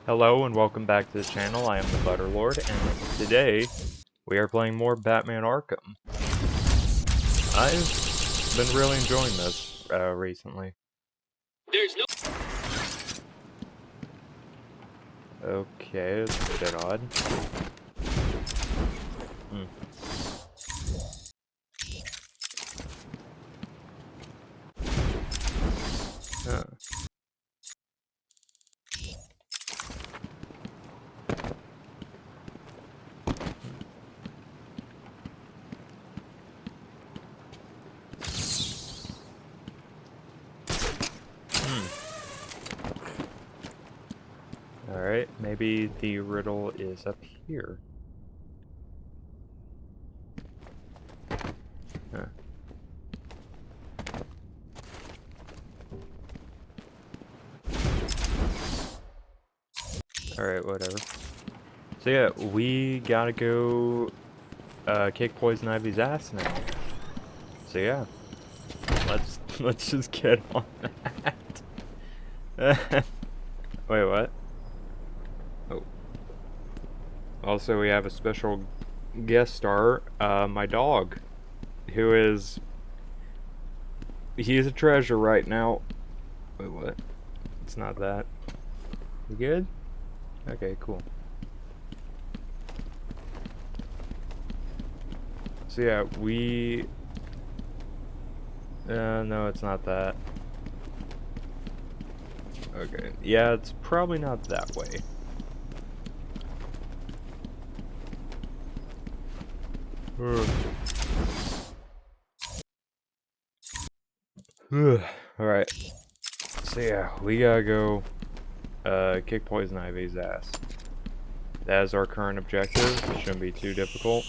Hello and welcome back to the channel. I am the Butterlord, and today we are playing more Batman Arkham. I've been really enjoying this recently. There's no. Okay, it's a bit odd. Huh. Alright, maybe the riddle is up here. Huh. Alright, whatever. So yeah, we gotta go kick Poison Ivy's ass now. So yeah, let's just get on that. Wait, what? Oh. Also, we have a special guest star, my dog, who is... He's a treasure right now. Wait, what? It's not that. You good? Okay, cool. So yeah, we... no, it's not that. Okay, yeah, it's probably not that way. Alright. So yeah, we gotta go kick Poison Ivy's ass. That is our current objective. It shouldn't be too difficult.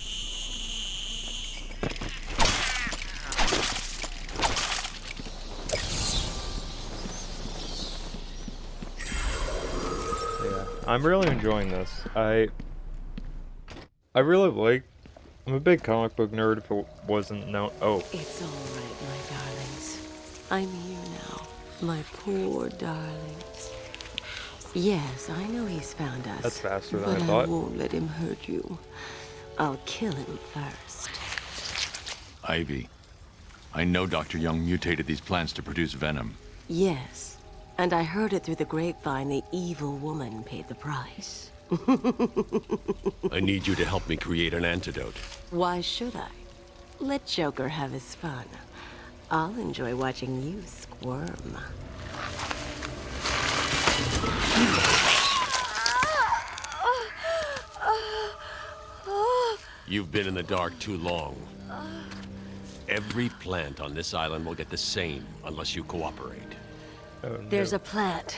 Yeah, I'm really enjoying this. I really like... I'm a big comic book nerd if it wasn't known. Oh. It's all right, my darlings. I'm here now. My poor darlings. Yes, I know he's found us. That's faster than but I thought. I won't let him hurt you. I'll kill him first. Ivy, I know Dr. Young mutated these plants to produce venom. Yes, and I heard it through the grapevine the evil woman paid the price. I need you to help me create an antidote. Why should I? Let Joker have his fun. I'll enjoy watching you squirm. You've been in the dark too long. Every plant on this island will get the same unless you cooperate. Oh, no. There's a plant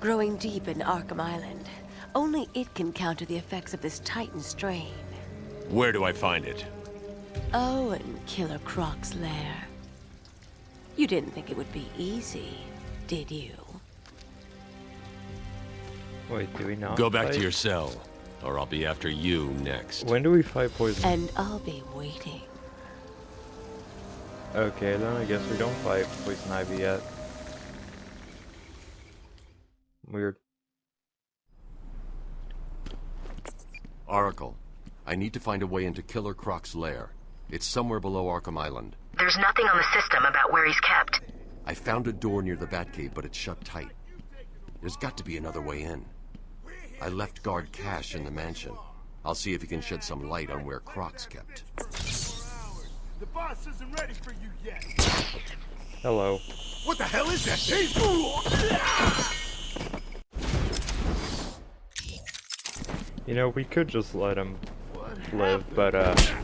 growing deep in Arkham Island. Only it can counter the effects of this Titan strain. Where do I find it? Oh, in Killer Croc's lair. You didn't think it would be easy, did you? Wait, do we not Go back fight? to your cell, or I'll be after you next. When do we fight Poison? And I'll be waiting. Okay, then I guess we don't fight Poison Ivy yet. Weird. Oracle, I need to find a way into Killer Croc's lair. It's somewhere below Arkham Island. There's nothing on the system about where he's kept. I found a door near the Batcave, but it's shut tight. There's got to be another way in. I left guard Cash in the mansion. I'll see if he can shed some light on where Croc's kept. The boss isn't ready for you yet. Hello. What the hell is that thing? You know, we could just let him live, but gotcha.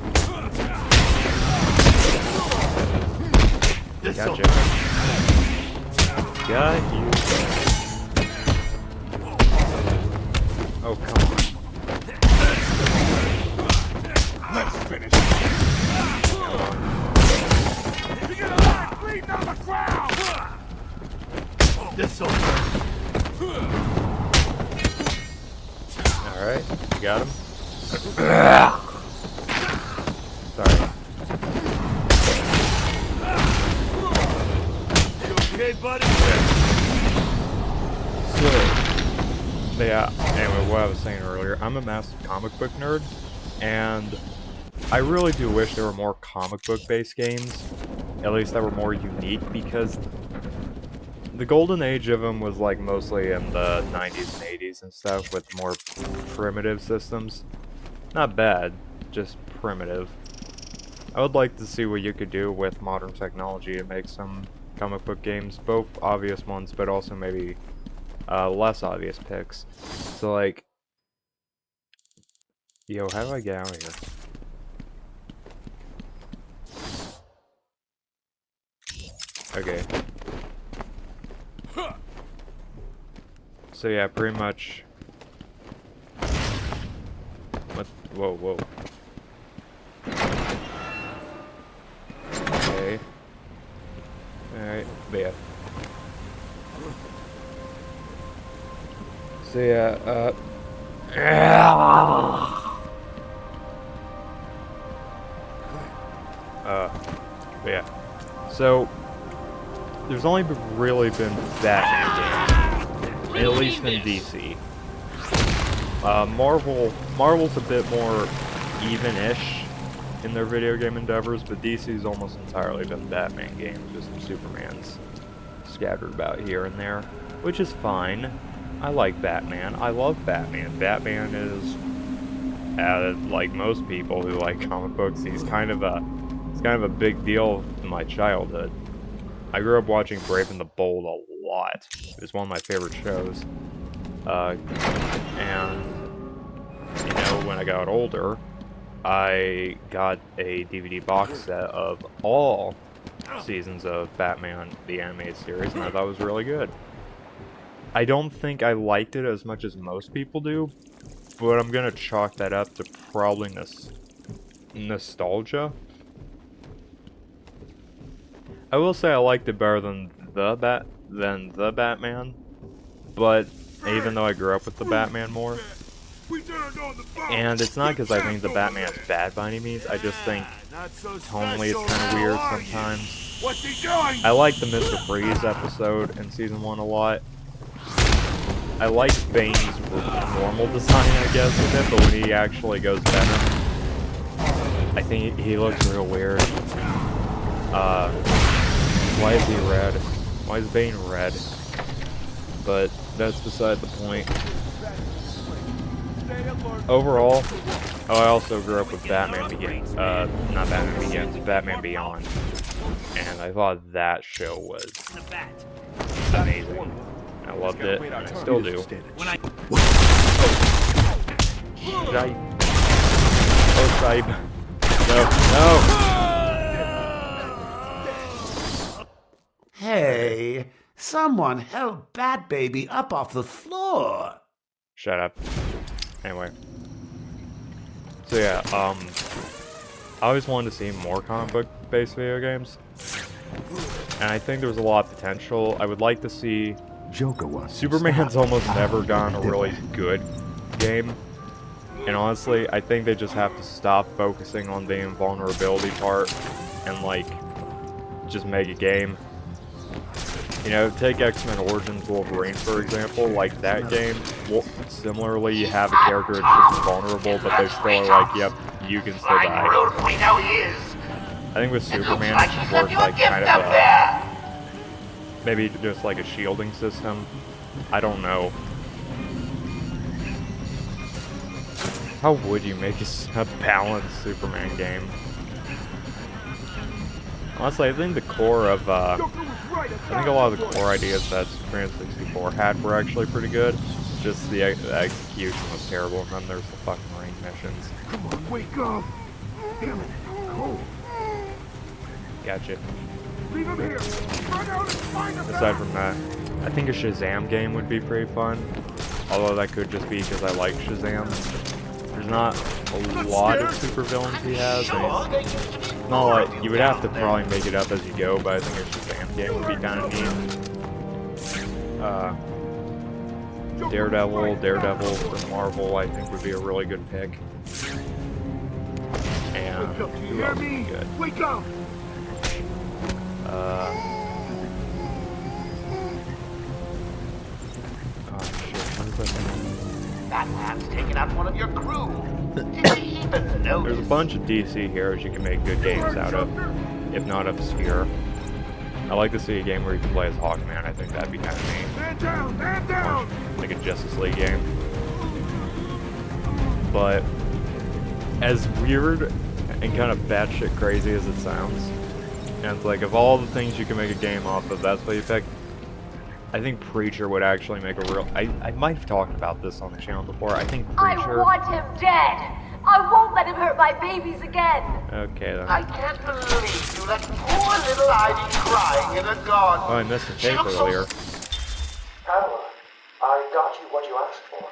Got you. Oh, come on. Let's finish. You get a lot bleeding on the ground. This'll Alright, you got him? Sorry. You okay, buddy? Sick. But yeah, anyway, what I was saying earlier, I'm a massive comic book nerd, and I really do wish there were more comic book-based games, at least that were more unique, because the golden age of them was like mostly in the 90s and 80s and stuff, with more primitive systems. Not bad, just primitive. I would like to see what you could do with modern technology to make some comic book games, both obvious ones, but also maybe less obvious picks. So like, yo, how do I get out of here? Okay. So yeah, pretty much. What? Whoa, whoa. Okay. Alright, but yeah. So yeah, but yeah. So there's only really been Batman games, at least in DC. Marvel's a bit more even-ish in their video game endeavors, but DC's almost entirely been Batman games, just Superman's scattered about here and there, which is fine. I like Batman. I love Batman. Batman is, like most people who like comic books, he's kind of a big deal in my childhood. I grew up watching Brave and the Bold a lot. It was one of my favorite shows. And, you know, when I got older, I got a DVD box set of all seasons of Batman, the animated series, and I thought it was really good. I don't think I liked it as much as most people do, but I'm gonna chalk that up to probably nostalgia. I will say I liked it better than the Batman, but even though I grew up with the Batman more, and it's not because I think the Batman's bad by any means, I just think tonally it's kind of weird sometimes. I like the Mr. Freeze episode in Season 1 a lot. I like Bane's normal design, I guess, with it, but when he actually goes Venom, I think he looks real weird. Why is he red? Why is Bane red? But that's beside the point. Overall, I also grew up with Batman Begins, not Batman Begins, Batman Beyond. And I thought that show was amazing. I loved it, and I still do. Did I? Oh, Saib. No, no! Hey, someone help Bat Baby up off the floor. Shut up. Anyway. So yeah, I always wanted to see more comic book-based video games. And I think there's a lot of potential. I would like to see... Superman's almost never gotten a really good game. And honestly, I think they just have to stop focusing on the invulnerability part and, like, just make a game. You know, take X-Men Origins Wolverine, for example. Like, that game, similarly, you have a character that's just vulnerable, but they still are like, yep, you can still die. I think with Superman, it works like kind of a... maybe just like a shielding system. I don't know. How would you make a balanced Superman game? Honestly, I think the core of, I think a lot of the core ideas that Super Nintendo 64 had were actually pretty good. Just the execution was terrible, and then there's the fucking ring missions. Come on, wake up! Damn it, cold. Gotcha. Leave him here! Run out and find him! Aside from that, I think a Shazam game would be pretty fun. Although that could just be because I like Shazam. There's not a lot of supervillains he has. And it's not like you would have to probably make it up as you go, but I think a Shazam game would be kind of neat. Daredevil from Marvel, I think would be a really good pick. And who else would be good? Wake up! Oh shit, when Batman's taken out one of your crew. Did you even notice? There's a bunch of DC heroes you can make good games out of, if not obscure. I like to see a game where you can play as Hawkman. I think that'd be kind of neat. Man down! Man down! Like a Justice League game. But as weird and kind of batshit crazy as it sounds, and it's like, of all the things you can make a game off of, that's what you pick. I think Preacher would actually make a real... I might have talked about this on the channel before. I think Preacher... I want him dead! I won't let him hurt my babies again! Okay, then. I can't believe you let poor little Ivy crying in a garden. Oh, I missed a tape earlier. Pamela, I got you what you asked for.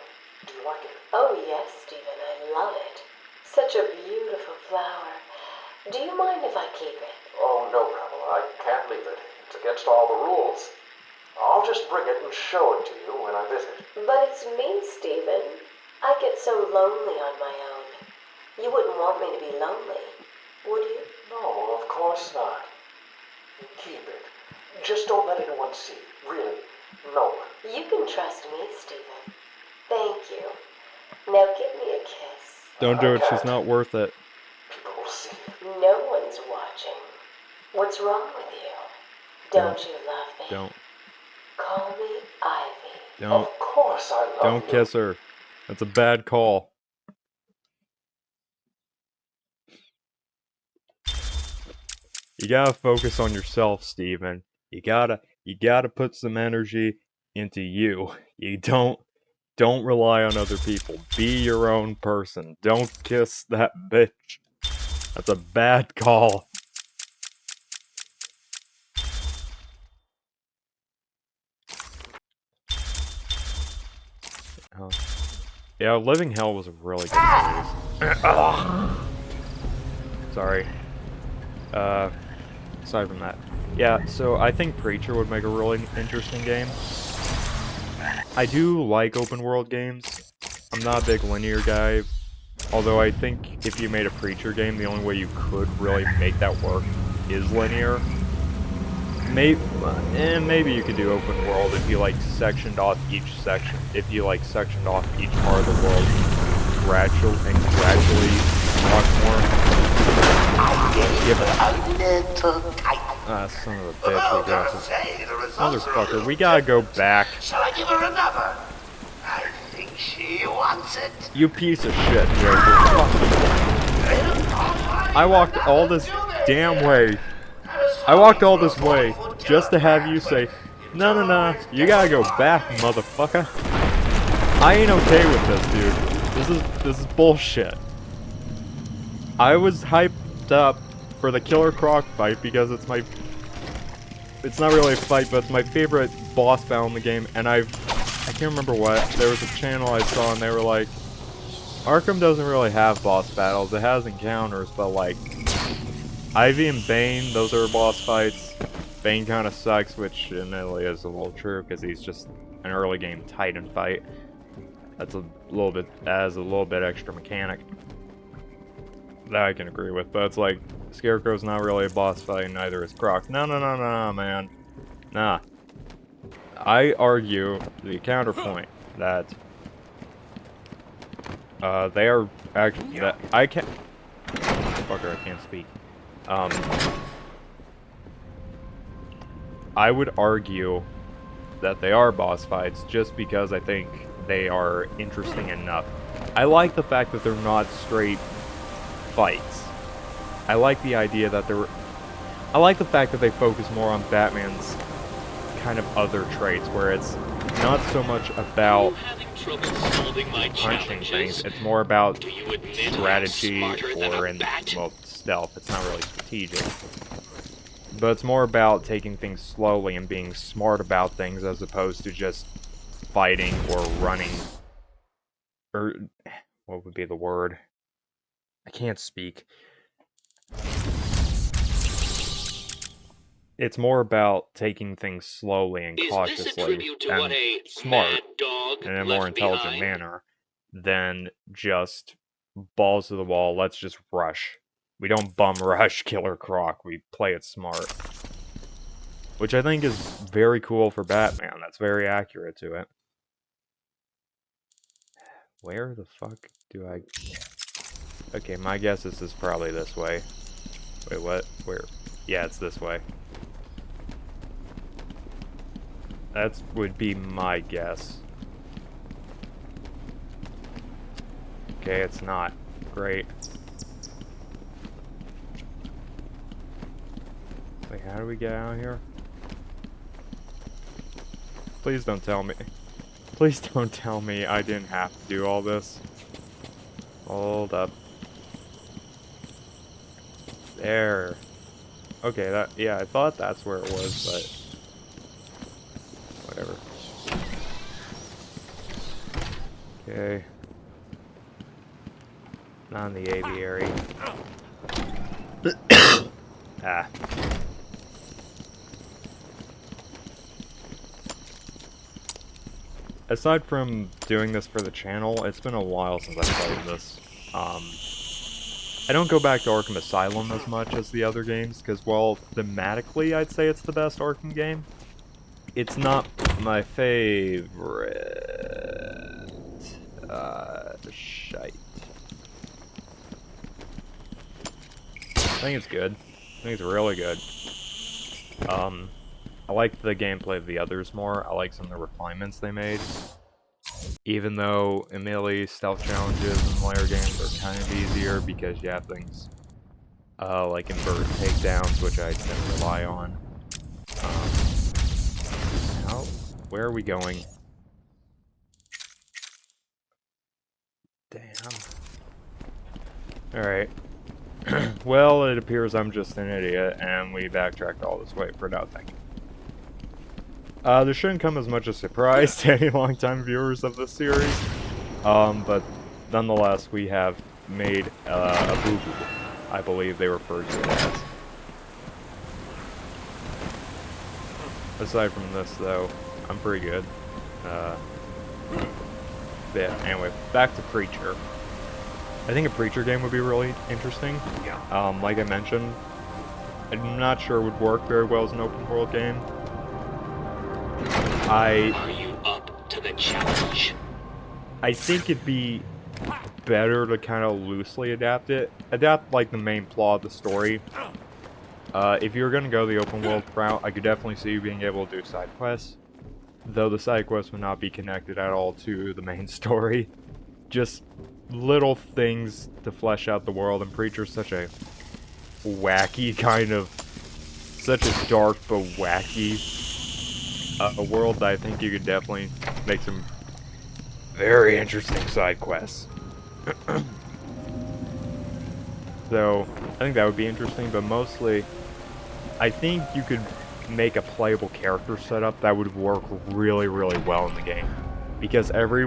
Do you like it? Oh, yes, Stephen, I love it. Such a beautiful flower. Do you mind if I keep it? Oh, no, Pamela, I can't leave it. It's against all the rules. I'll just bring it and show it to you when I visit. But it's me, Stephen. I get so lonely on my own. You wouldn't want me to be lonely, would you? No, of course not. Keep it. Just don't let anyone see. Really, no one. You can trust me, Stephen. Thank you. Now give me a kiss. Don't do it, she's not worth it. People will see. No one's watching. What's wrong with you? Don't you love me? Don't. Call me Ivy. Don't. Of course I love Don't you. kiss her. That's a bad call. You gotta focus on yourself, Steven. You gotta put some energy into you. You don't rely on other people. Be your own person. Don't kiss that bitch. That's a bad call. Oh. Yeah, Living Hell was a really good series. Sorry. Aside from that. Yeah, so I think Preacher would make a really interesting game. I do like open world games. I'm not a big linear guy. Although I think if you made a Preacher game, the only way you could really make that work is linear. Maybe you could do open world if you like sectioned off each section. If you like sectioned off each part of the world gradually unlock more. Son of a bitch, we got this. Motherfucker, we gotta go back. Shall I give her another? I think she wants it. You piece of shit, Joker. I walked all this damn way. I walked all this way just to have you say, no, you gotta go back, motherfucker. I ain't okay with this, dude. This is bullshit. I was hyped up for the Killer Croc fight because it's not really a fight, but it's my favorite boss battle in the game, and I can't remember what. There was a channel I saw and they were like, Arkham doesn't really have boss battles, it has encounters, but like, Ivy and Bane, those are boss fights. Bane kind of sucks, which admittedly is a little true, because he's just an early game Titan fight. That's a little bit extra mechanic that I can agree with, but it's like, Scarecrow's not really a boss fight, and neither is Croc. No, man. Nah. I argue the counterpoint that they are actually that I can't. Fucker, I can't speak. I would argue that they are boss fights just because I think they are interesting enough. I like the fact that they're not straight fights. I like the idea that I like the fact that they focus more on Batman's kind of other traits, where it's not so much about punching things, it's more about strategy or stealth. It's not really strategic. But it's more about taking things slowly and being smart about things as opposed to just fighting or running. Or, what would be the word? I can't speak. It's more about taking things slowly and cautiously and smart in a more intelligent manner than just balls to the wall, let's just rush. We don't bum rush Killer Croc, we play it smart. Which I think is very cool for Batman, that's very accurate to it. Where the fuck do I... Okay, my guess is this is probably this way. Wait, what? Where? Yeah, it's this way. That would be my guess. Okay, it's not. Great. Wait, how do we get out of here? Please don't tell me. Please don't tell me I didn't have to do all this. Hold up. There. Okay, that, yeah, I thought that's where it was, but whatever. Okay. Not in the aviary. Ah. Aside from doing this for the channel, it's been a while since I played this. I don't go back to Arkham Asylum as much as the other games, because, well, thematically, I'd say it's the best Arkham game. It's not my favorite. Shite. I think it's good. I think it's really good. I like the gameplay of the others more. I like some of the refinements they made. Even though, admittedly, stealth challenges in layer games are kind of easier because you have things like invert takedowns, which I tend to rely on. Where are we going? Damn. Alright. Well, it appears I'm just an idiot, and we backtracked all this way for nothing. This shouldn't come as much a surprise to any longtime viewers of this series, but nonetheless, we have made a boo-boo, I believe they referred to it as. Aside from this, though, I'm pretty good. Yeah, anyway, back to Preacher. I think a Preacher game would be really interesting. Like I mentioned, I'm not sure it would work very well as an open world game. Are you up to the challenge? I think it'd be better to kind of loosely adapt it. Adapt, like, the main plot of the story. If you're gonna go the open world route, I could definitely see you being able to do side quests. Though the side quests would not be connected at all to the main story. Just little things to flesh out the world, and Preacher's such a wacky kind of... such a dark but wacky a world that I think you could definitely make some very interesting side quests. So, I think that would be interesting, but mostly, I think you could make a playable character setup that would work really, really well in the game. Because every,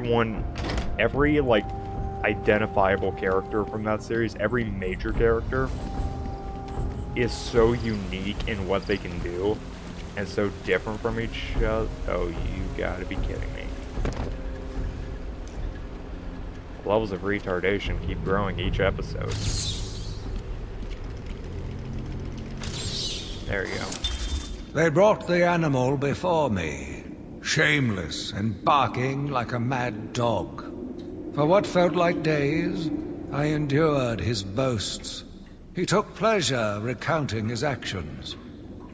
like, identifiable character from that series, every major character, is so unique in what they can do, and so different from each other. Oh, you gotta be kidding me. Levels of retardation keep growing each episode. There you go. They brought the animal before me, shameless and barking like a mad dog. For what felt like days, I endured his boasts. He took pleasure recounting his actions,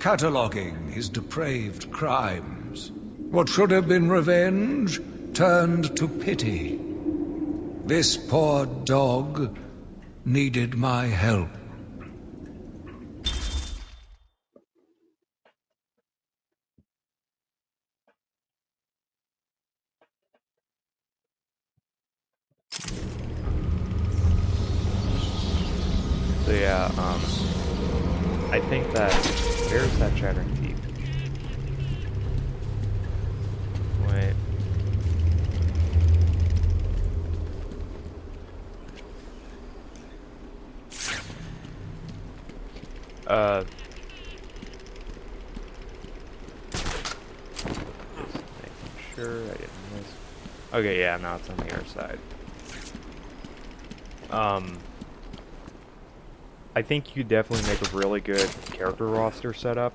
cataloguing his depraved crimes. What should have been revenge turned to pity. This poor dog needed my help. So yeah, I think that... Where's that chattering teeth? Wait. Just making sure I didn't miss... Okay, yeah, now it's on the other side. I think you could definitely make a really good character roster setup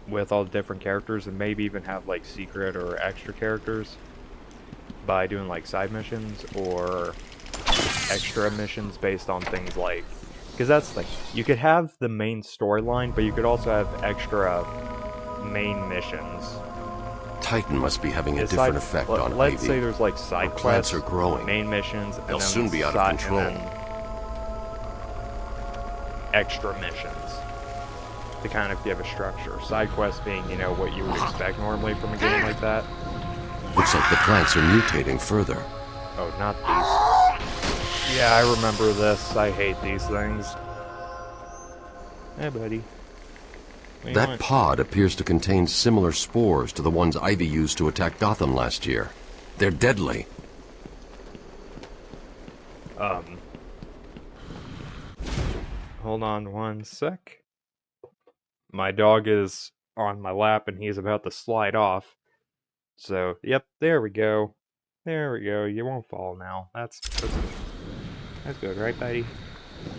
with all the different characters, and maybe even have like secret or extra characters. by doing like side missions or extra missions based on things like, because that's the thing, you could have the main storyline, but you could also have extra main missions. Titan must be having a different effect on let's Ivy. say there's like side Her quests, plants are growing. main missions, and They'll then soon be out of control. and then extra missions to kind of give a structure. Side quests being, you know, what you would expect normally from a game like that. Looks like the plants are mutating further. Oh, not these. Yeah, I remember this. I hate these things. Hey, buddy. What do you That want? pod appears to contain similar spores to the ones Ivy used to attack Gotham last year. They're deadly. Hold on one sec. My dog is on my lap and he's about to slide off. So, yep, there we go. There we go. You won't fall now. That's good, right, buddy?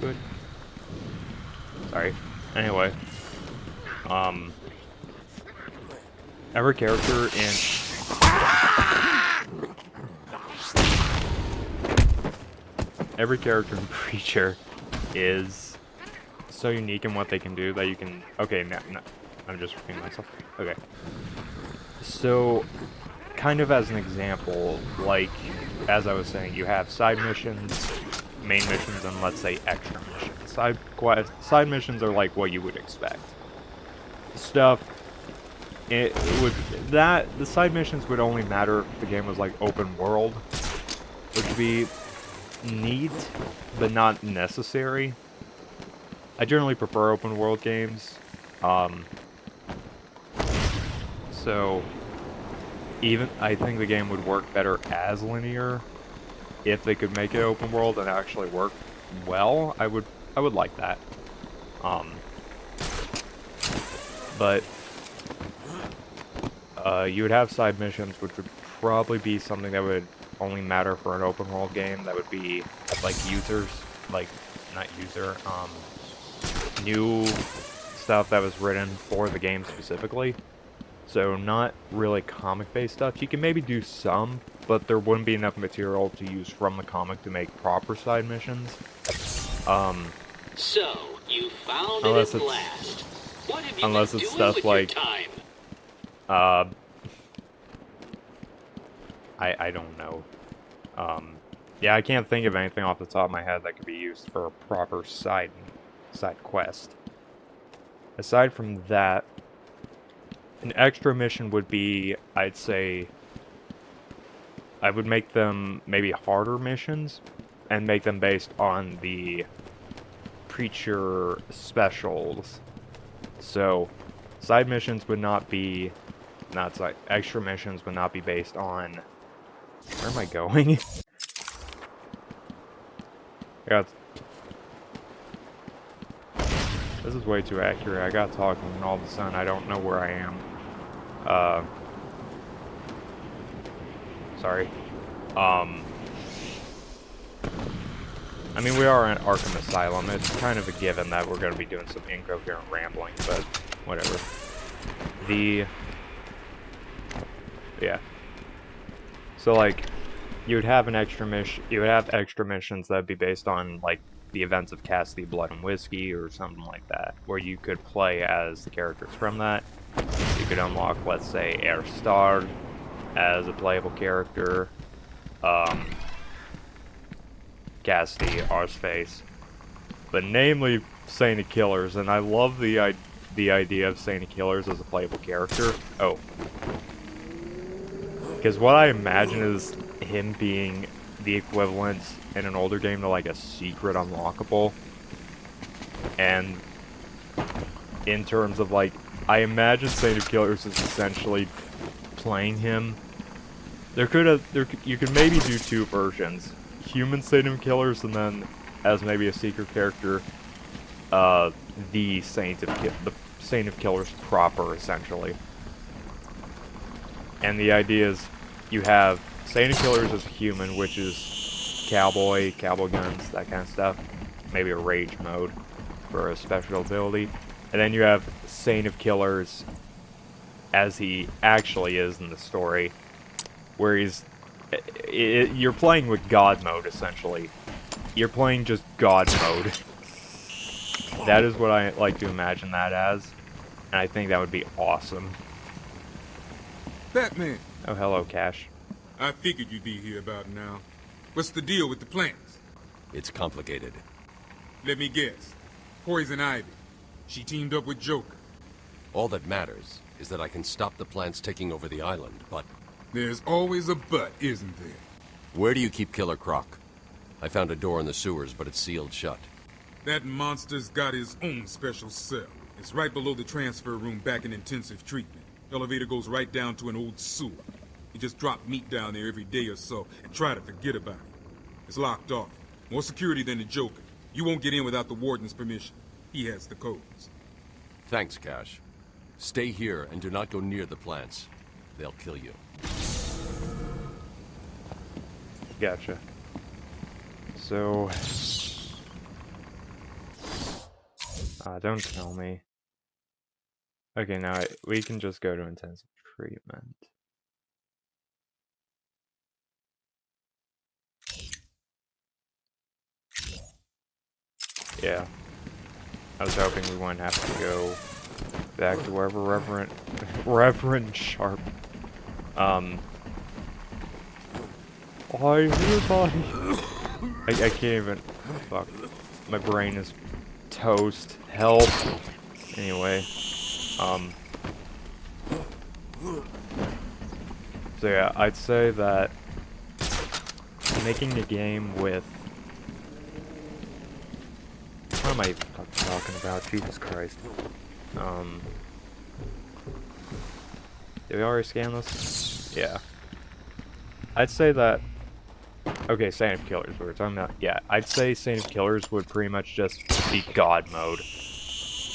Good. Sorry. Anyway, every character in Preacher is so unique in what they can do that you can. Okay, no, I'm just repeating myself. Okay. So, kind of as an example, like, as I was saying, you have side missions, main missions, and let's say extra missions. Side missions are like what you would expect. Stuff, the side missions would only matter if the game was like open world, which would be neat, but not necessary. I generally prefer open world games, so even I think the game would work better as linear if they could make it open world and actually work well. I would like that. But you would have side missions, which would probably be something that would only matter for an open world game. That would be like new stuff that was written for the game specifically. So not really comic-based stuff. You can maybe do some, but there wouldn't be enough material to use from the comic to make proper side missions. So, you found it at last. What have you been doing stuff with like, your time? I don't know. Yeah, I can't think of anything off the top of my head that could be used for a proper side quest. Aside from that, an extra mission would be, I'd say, I would make them maybe harder missions, and make them based on the Preacher specials. So, side missions would not be, extra missions would not be based on, where am I going? Yeah, this is way too accurate. I got talking and all of a sudden I don't know where I am. Sorry. I mean, we are in Arkham Asylum. It's kind of a given that we're going to be doing some incoherent rambling, but whatever. Yeah. So, like, you would have extra missions that would be based on, like, the events of Cassidy, Blood and Whiskey, or something like that, where you could play as the characters from that. You could unlock, let's say, Air Star as a playable character. Cassidy, Arseface, but namely Saint of Killers, and I love the idea of Saint of Killers as a playable character. Oh. Because what I imagine is him being the equivalent in an older game to like a secret unlockable. And in terms of like, I imagine Saint of Killers is essentially playing him. You could maybe do two versions. Human Saint of Killers, and then as maybe a secret character, the Saint of Killers proper, essentially. And the idea is, you have Saint of Killers as a human, which is cowboy guns, that kind of stuff. Maybe a rage mode for a special ability. And then you have Saint of Killers as he actually is in the story, where he's you're playing with God mode, essentially. You're playing just God mode. That is what I like to imagine that as, and I think that would be awesome. Batman. Oh, hello, Cash. I figured you'd be here about now. What's the deal with the plants? It's complicated. Let me guess. Poison Ivy. She teamed up with Joker. All that matters is that I can stop the plants taking over the island, but... There's always a but, isn't there? Where do you keep Killer Croc? I found a door in the sewers, but it's sealed shut. That monster's got his own special cell. It's right below the transfer room back in intensive treatment. Elevator goes right down to an old sewer. You just drop meat down there every day or so and try to forget about it. It's locked off. More security than the Joker. You won't get in without the warden's permission. He has the codes. Thanks, Cash. Stay here and do not go near the plants. They'll kill you. Gotcha. So... don't tell me. Okay, now we can just go to intensive treatment. Yeah. I was hoping we wouldn't have to go back to wherever Reverend Sharp. Oh, buddy. I can't even. Fuck. My brain is toast. Help. Anyway. So yeah, I'd say that making a game with... What am I talking about? Jesus Christ. Did we already scan this? Yeah. I'd say that... Okay, Saint of Killers, we were talking about... Yeah, I'd say Saint of Killers would pretty much just be God mode.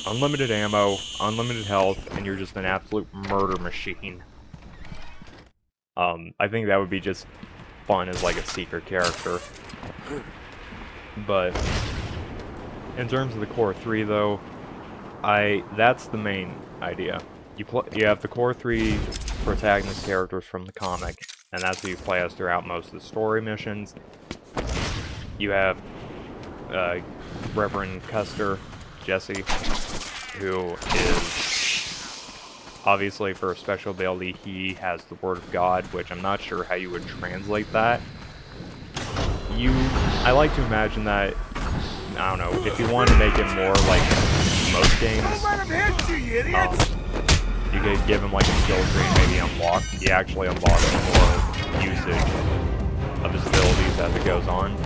Unlimited ammo, unlimited health, and you're just an absolute murder machine. I think that would be just fun as like a secret character. But in terms of the core 3 though, that's the main idea. You have the core 3 protagonist characters from the comic, and that's who you play as throughout most of the story missions. You have Reverend Custer, Jesse, who is obviously for a special ability, he has the Word of God, which I'm not sure how you would translate that. I like to imagine that, I don't know, if you want to make it more like most games, you could give him like a skill tree and maybe unlock, he actually unlocks more usage of his abilities as it goes on.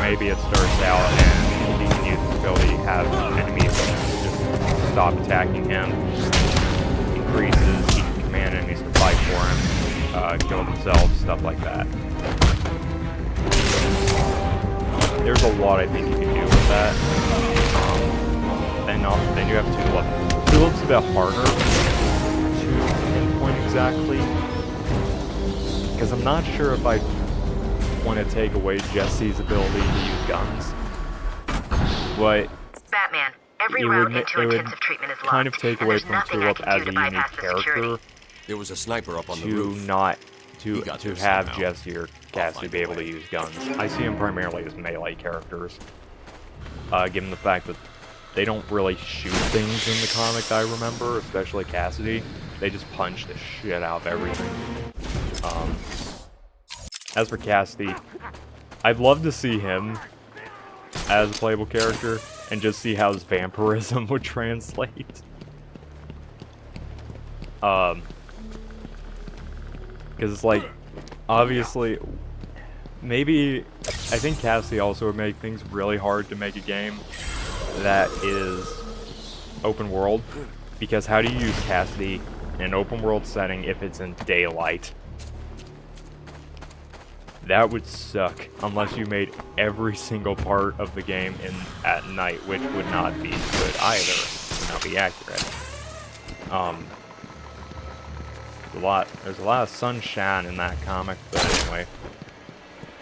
Maybe it starts out and he can use his ability to have enemies just stop attacking him, increases, he can command enemies to fight for him, kill themselves, stuff like that. There's a lot I think you can do with that. Then you have Tulip. Tulip's a bit harder to pinpoint exactly, because I'm not sure if I want to take away Jesse's ability to use guns. But Batman, every route into intensive treatment is locked, kind of take away from Tulip as a unique character. There was a sniper up on the to roof. To have Jesse or Cassie be able to use guns. I see them primarily as melee characters, given the fact that they don't really shoot things in the comic I remember, especially Cassidy. They just punch the shit out of everything. As for Cassidy, I'd love to see him as a playable character and just see how his vampirism would translate. Because it's like, obviously, maybe, I think Cassidy also would make things really hard to make a game that is open world, because how do you use Cassidy in an open world setting if it's in daylight? That would suck, unless you made every single part of the game at night, which would not be good either, would not be accurate. There's a lot of sunshine in that comic, but anyway.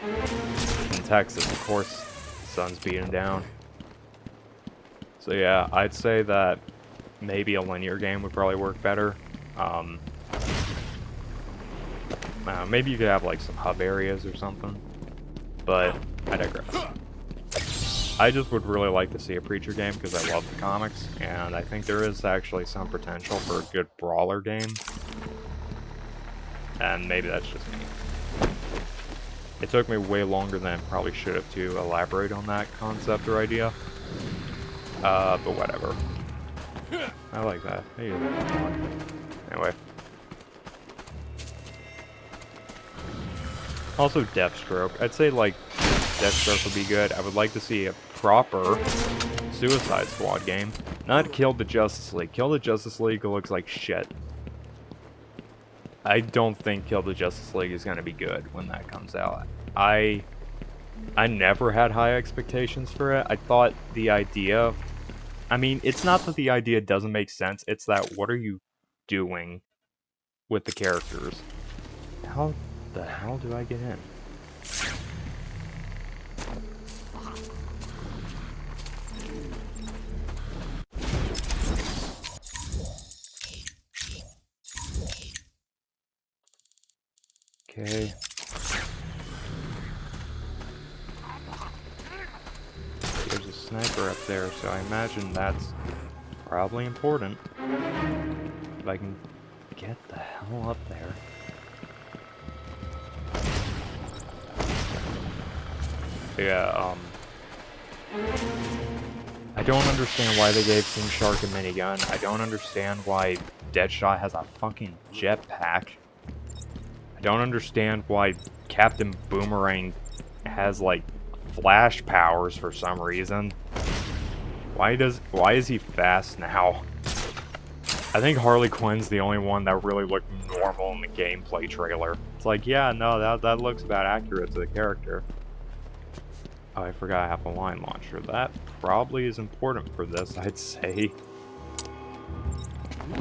In Texas, of course, the sun's beating down. So yeah, I'd say that maybe a linear game would probably work better. maybe you could have like some hub areas or something. But I digress. I just would really like to see a Preacher game because I love the comics, and I think there is actually some potential for a good brawler game. And maybe that's just me. It took me way longer than it probably should have to elaborate on that concept or idea. But whatever. I like that. Hey, anyway. Also Deathstroke. I'd say like Deathstroke would be good. I would like to see a proper Suicide Squad game. Not Kill the Justice League. Kill the Justice League looks like shit. I don't think Kill the Justice League is going to be good when that comes out. I never had high expectations for it. I thought the idea... I mean, it's not that the idea doesn't make sense, it's that what are you doing with the characters? How the hell do I get in? Okay. There's a sniper up there, so I imagine that's probably important. If I can get the hell up there. Yeah, I don't understand why they gave King Shark a minigun. I don't understand why Deadshot has a fucking jetpack. I don't understand why Captain Boomerang has, like, flash powers for some reason. Why is he fast now? I think Harley Quinn's the only one that really looked normal in the gameplay trailer. It's like, yeah, no, that looks about accurate to the character. Oh, I forgot I have a line launcher. That probably is important for this, I'd say.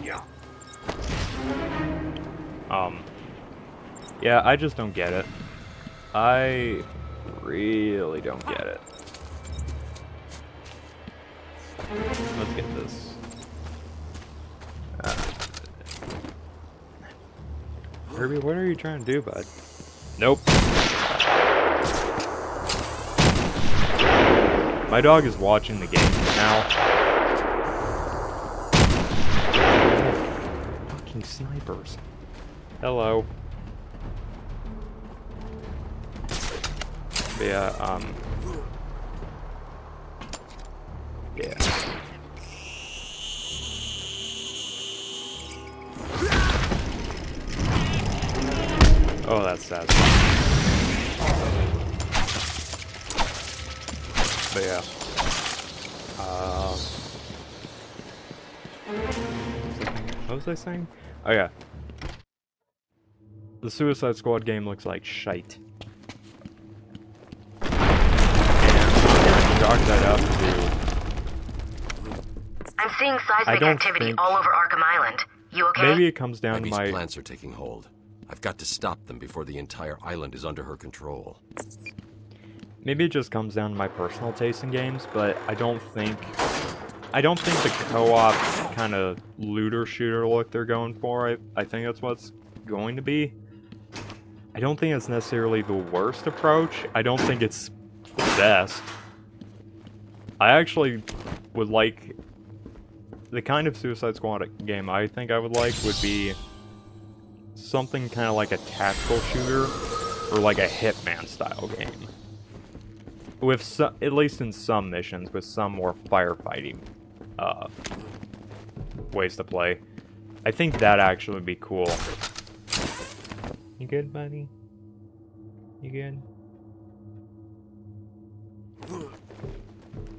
Yeah. Yeah, I just don't get it. I really don't get it. Let's get this. Herbie, what are you trying to do, bud? Nope. My dog is watching the game now. Fucking snipers. Hello. But yeah, yeah. Oh, that's sad. But yeah. What was I saying? Oh yeah. The Suicide Squad game looks like shite. Chalk that up to... I'm seeing seismic activity all over Arkham Island. You okay? Maybe it comes down to my... plants are taking hold. I've got to stop them before the entire island is under her control. Maybe it just comes down to my personal taste in games, but I don't think the co-op kind of looter-shooter look they're going for, I think that's what's going to be. I don't think it's necessarily the worst approach. I don't think it's the best. I actually would like... The kind of Suicide Squad game I think I would like would be something kind of like a tactical shooter or like a Hitman style game. With at least in some missions, with some more firefighting ways to play. I think that actually would be cool. You good, buddy? You good?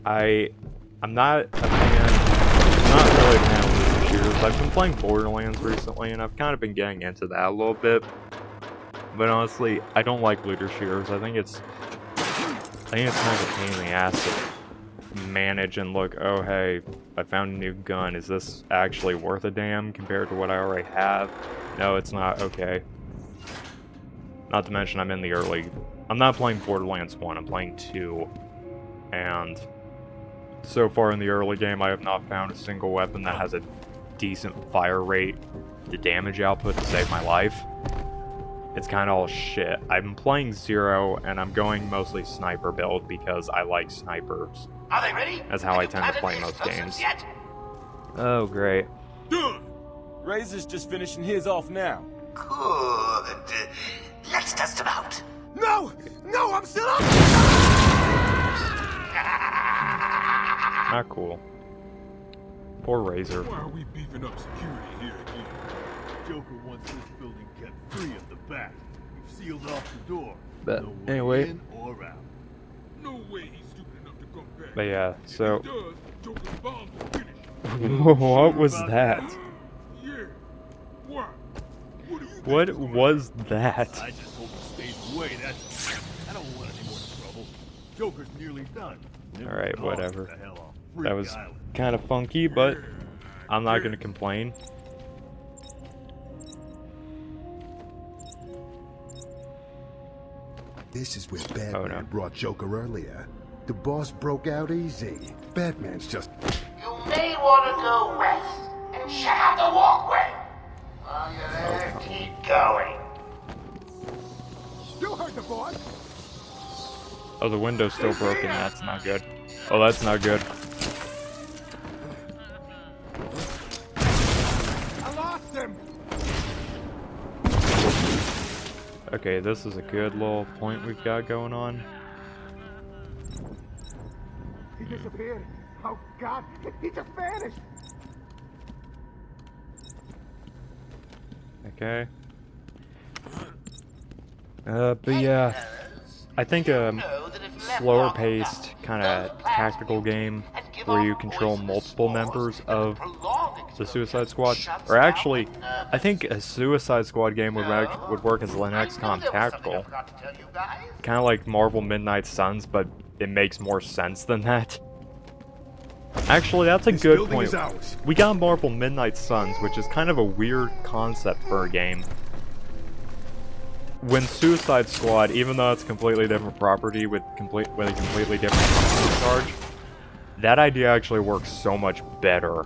I'm not a fan. I'm not really a fan of looter shooters. I've been playing Borderlands recently, and I've kind of been getting into that a little bit. But honestly, I don't like looter shooters. I think it's kind of a pain in the ass to manage and look, oh hey, I found a new gun. Is this actually worth a damn compared to what I already have? No, it's not. Okay. Not to mention I'm in the early... I'm not playing Borderlands 1, I'm playing 2. And so far in the early game, I have not found a single weapon that has a decent fire rate, the damage output to save my life. it's kind of all shit. I'm playing Zero, and I'm going mostly sniper build because I like snipers. Are they ready? That's how I tend to play most games. Oh, great. Done. Razor's just finishing his off now. Good. Let's test him out. No! No, I'm still up! Not cool. Poor Razor. Why are we beefing up security here again? Joker wants this building kept free of the bat. We've sealed off the door. But No one anyway. in or out. No way he's stupid enough to come back. But yeah, so... If he does, Joker's bound to finish. What was that? Yeah. What? What was that? I just hope he stays away, that's all. I don't want any more trouble. Joker's nearly done. Alright, whatever. Get the hell off That Freak was Island. kind of funky, but I'm not going to complain. This is where Batman Oh, no. brought Joker earlier. The boss broke out easy. Batman's just... You may want to go west and check out the walkway. While you're there, keep going. You heard the boss. Oh, the window's still broken. That's not good. Oh, that's not good. I lost him. Okay, this is a good little point we've got going on. He disappeared. Oh God, he just vanished. Okay. But yeah, I think a slower paced, kind of tactical game where you control multiple members of the Suicide Squad, or actually, I think a Suicide Squad game would work as an XCOM tactical. Kind of like Marvel Midnight Suns, but it makes more sense than that. Actually, that's a good point. We got Marvel Midnight Suns, which is kind of a weird concept for a game. When Suicide Squad, even though it's a completely different property with a completely different content charge, that idea actually works so much better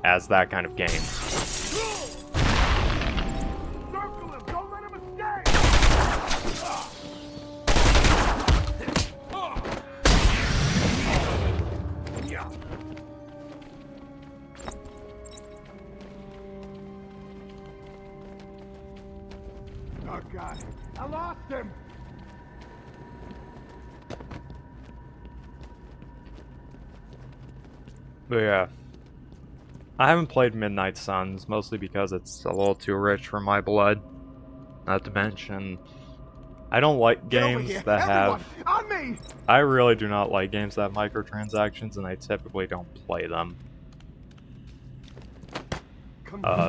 as that kind of game. Circle him. Don't let him escape. Oh God, I lost him. But yeah, I haven't played Midnight Suns, mostly because it's a little too rich for my blood. Not to mention, I don't like games that have... On me! I really do not like games that have microtransactions, and I typically don't play them.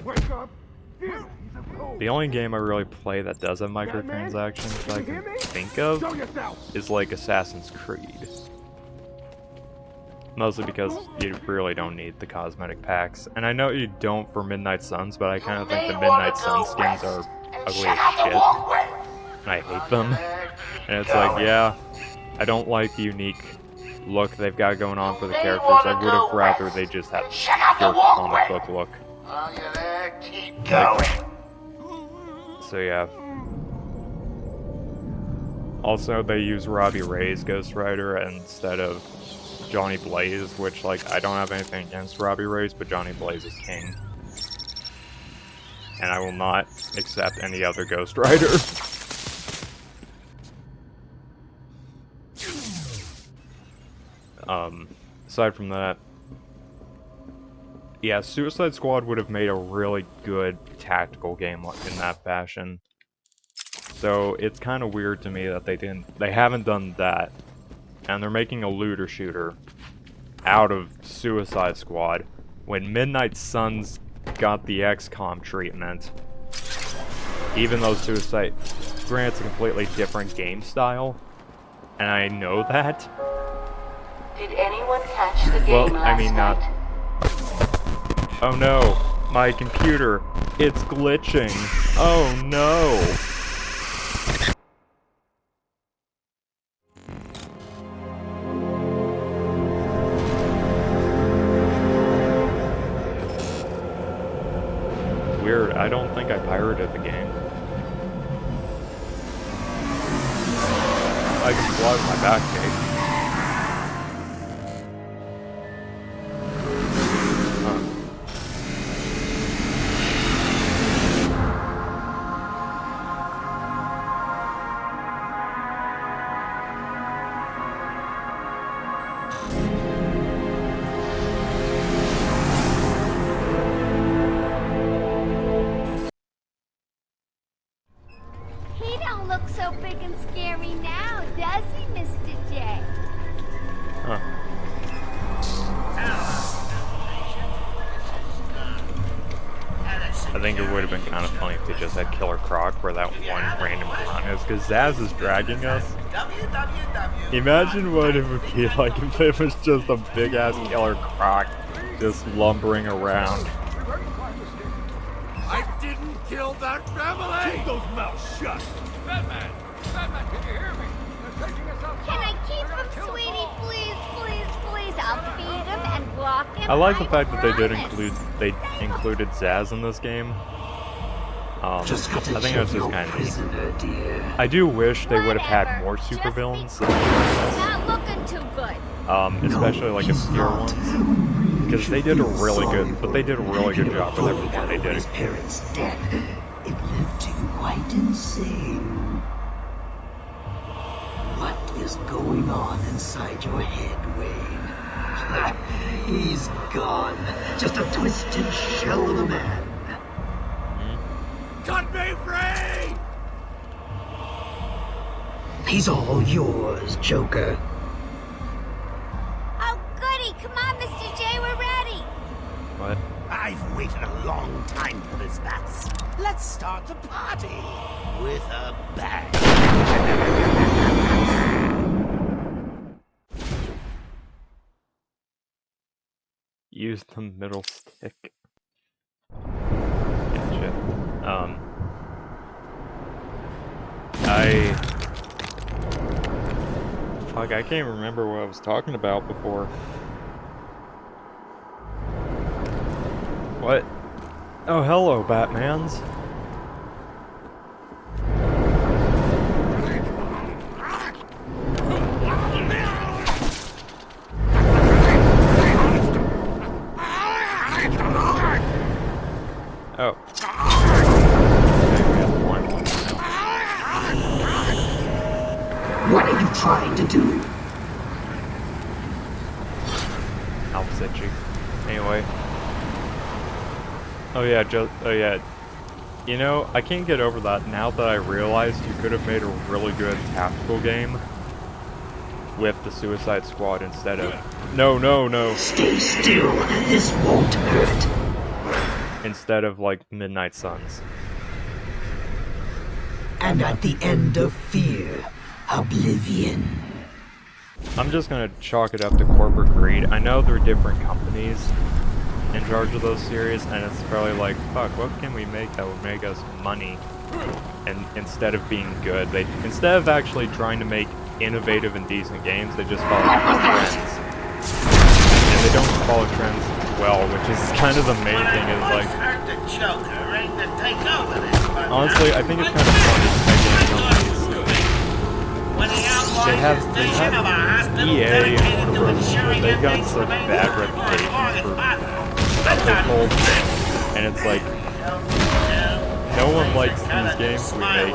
Wake up. The only game I really play that does have microtransactions that I can think of is like Assassin's Creed. Mostly because you really don't need the cosmetic packs. And I know you don't for Midnight Suns, but I kind of think the Midnight Suns skins are ugly as shit. And I hate them. And it's like, yeah, I don't like the unique look they've got going on for the characters. I would have rather they just had pure comic book look. While you're there, keep going. So yeah. Also, they use Robbie Ray's Ghost Rider instead of Johnny Blaze, which, like, I don't have anything against Robbie Ray's, but Johnny Blaze is king. And I will not accept any other Ghost Rider. Aside from that, yeah, Suicide Squad would have made a really good tactical game in that fashion. So it's kind of weird to me that they haven't done that, and they're making a looter shooter out of Suicide Squad when Midnight Suns got the XCOM treatment. Even though Suicide, granted, it's a completely different game style, and I know that. Did anyone catch the game Well, last I mean, not. night? Oh no, my computer, it's glitching. Oh no. Weird, I don't think I pirated the game. I can fly with my back cape. He don't look so big and scary now, does he, Mr. J? Huh. I think it would have been kind of funny if they just had Killer Croc where that one random grunt is, because Zaz is dragging us. Imagine what it would be like if it was just a big-ass Killer Croc just lumbering around. I didn't kill that family! Keep those mouths shut! Batman! Batman, can you hear me? They're taking us outside. Can I keep him, sweetie? Please, please, please. I'll feed him and walk him. I like the fact that they included Zaz in this game. I think that's just kind of neat. I do wish they would have had more supervillains. Not looking too good. Especially like obscure ones, because they did a really good job with everyone they did. His parents' death. It left him quite insane. What is going on inside your head, Wayne? He's gone. Just a twisted shell of a man. Cut me free! He's all yours, Joker. Oh, goody. Come on, Mr. J. We're ready. What? I've waited a long time for this, Bats. Let's start the party with a bang. Use the middle stick. Gotcha. Fuck, I can't remember what I was talking about before. What? Oh, hello, Batmans. Oh. What are you trying to do? I'll set you. Anyway. Oh yeah, you know, I can't get over that now that I realized you could have made a really good tactical game with the Suicide Squad instead of... No. Stay still. This won't hurt. Instead of, like, Midnight Suns. And at the end of fear, oblivion. I'm just gonna chalk it up to corporate greed. I know there are different companies in charge of those series, and it's probably like, fuck, what can we make that would make us money? And instead of being good, instead of actually trying to make innovative and decent games, they just follow trends. And they don't follow trends well, which is kind of the main thing, is like... Honestly, I think it's kind of fun to make companies. They have EA and Warner, they've got such bad reputations for their whole thing, and it's like, no one likes these games we make,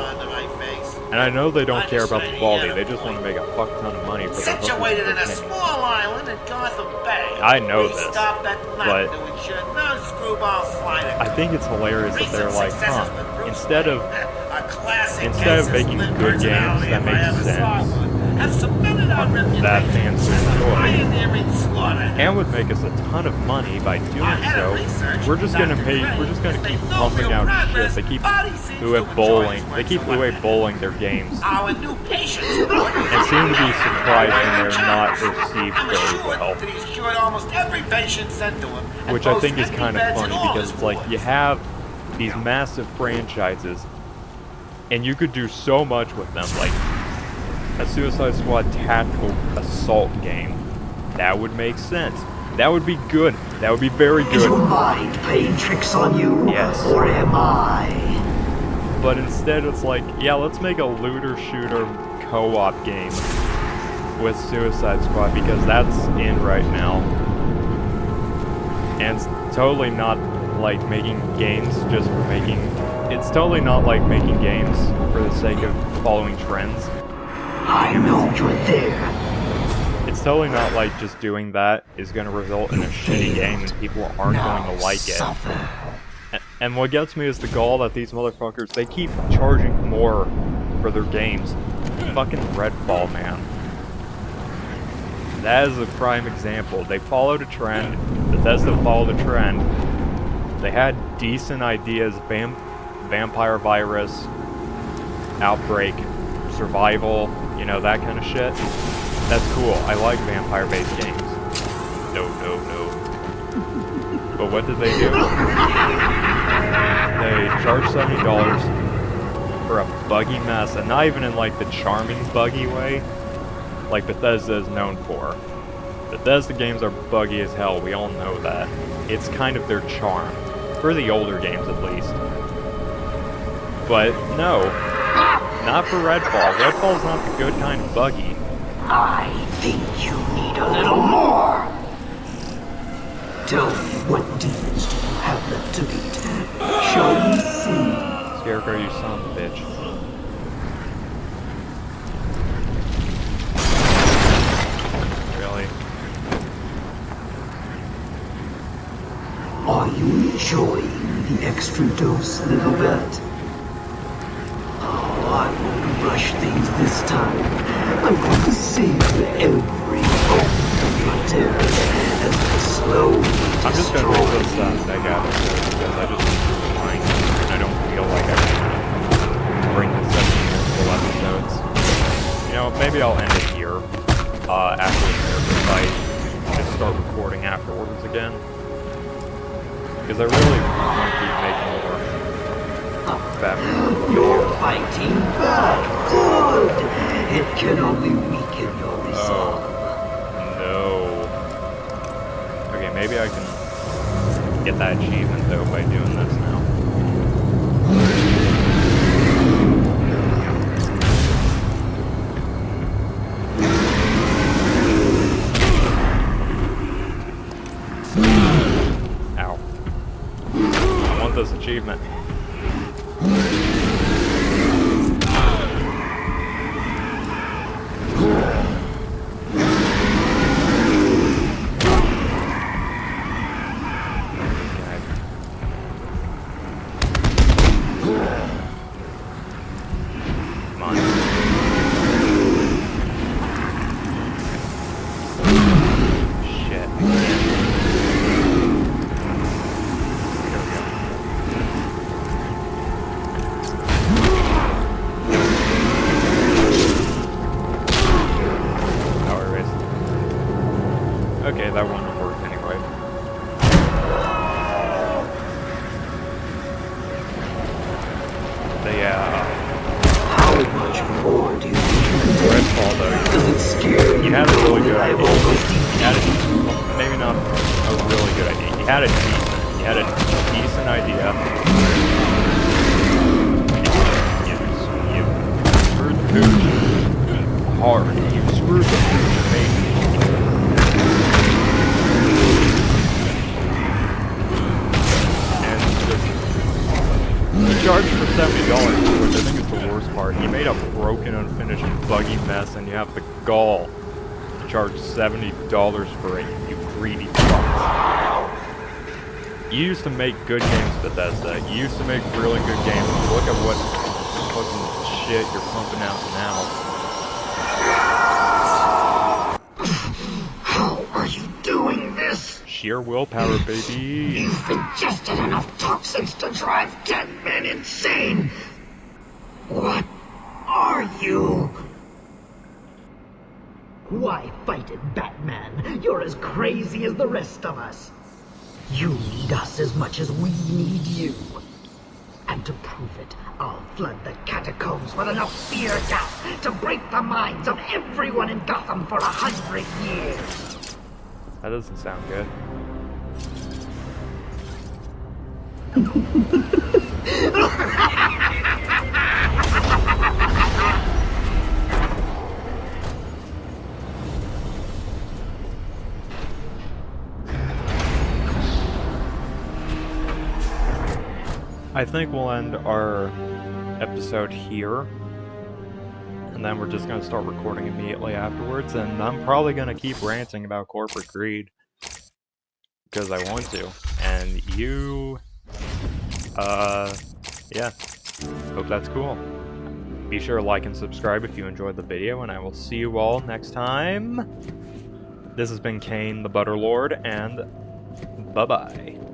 and I know they don't care about the quality, they just want to make a fuck ton of money for the Situated in a small island in Gotham Bay. I know this, but I think it's hilarious that they're like, huh, instead of making good games that make sense, that fans enjoy, and would make us a ton of money by doing so, we're just gonna keep pumping out shit. They keep UA bowling their games, and seem to be surprised when they're not received very well. Which I think is kind of funny, because it's like, you have these massive franchises, and you could do so much with them, like a Suicide Squad tactical assault game. That would make sense. That would be good. That would be very good. Is your mind playing tricks on you? Yes. Or am I? But instead it's like, yeah, let's make a looter shooter co-op game with Suicide Squad, because that's in right now. And it's totally not like making games just for making... It's totally not like making games for the sake of following trends. I know you're there. It's totally not like just doing that is going to result in a shitty game and people aren't going to like it. And what gets me is the gall that these motherfuckers, they keep charging more for their games. Fucking Redfall, man. That is a prime example. They followed a trend. Bethesda followed a trend. They had decent ideas. Vampire virus, outbreak, survival, you know, that kind of shit. That's cool. I like vampire-based games. No. But what did they do? They charged $70 for a buggy mess, and not even in like the charming buggy way, like Bethesda is known for. Bethesda games are buggy as hell, we all know that. It's kind of their charm. For the older games at least. But no, not for Redfall. Redfall's not the good kind of buggy. I think you need a little more. Tell me, what demons do you have left to beat? Shall we see? Scarecrow, you son of a bitch. Really? Are you enjoying the extra dose, little bat? Oh, I won't rush things this time. I'm going to savor every moment of your terror as I slowly I'm just gonna roll this that guy because I just mind and I don't feel like I can bring this up to multiple episodes. You know, maybe I'll end it here after the miracle fight. Just start recording afterwards again. Because I really want to keep making more Batman. You're fighting back. Good. It can only weaken your resolve. No. Okay, maybe I can get that achievement though by doing this now. Ow. I want this achievement. Okay, that wouldn't work anyway. How much more do you think you can do? Redfall, though, Does it scare you? You had a really good idea. You had maybe not a really good idea. You had a decent idea. You screwed the pooch hard. You screwed the pooch, mate. He charged for $70, which I think is the worst part. He made a broken, unfinished, buggy mess, and you have the gall to charge $70 for it, you greedy fucks. You used to make good games, Bethesda. You used to make really good games. Look at what fucking shit you're pumping out now. How are you doing this? Sheer willpower, baby. You've ingested enough toxins to drive 10 men insane. What are you? Why fight it, Batman? You're as crazy as the rest of us. You need us as much as we need you. And to prove it, I'll flood the catacombs with enough fear gas to break the minds of everyone in Gotham for 100 years. That doesn't sound good. I think we'll end our episode here. And then we're just going to start recording immediately afterwards. And I'm probably going to keep ranting about corporate greed. Because I want to. And you... yeah. Hope that's cool. Be sure to like and subscribe if you enjoyed the video, and I will see you all next time. This has been Kane the Butterlord, and bye-bye.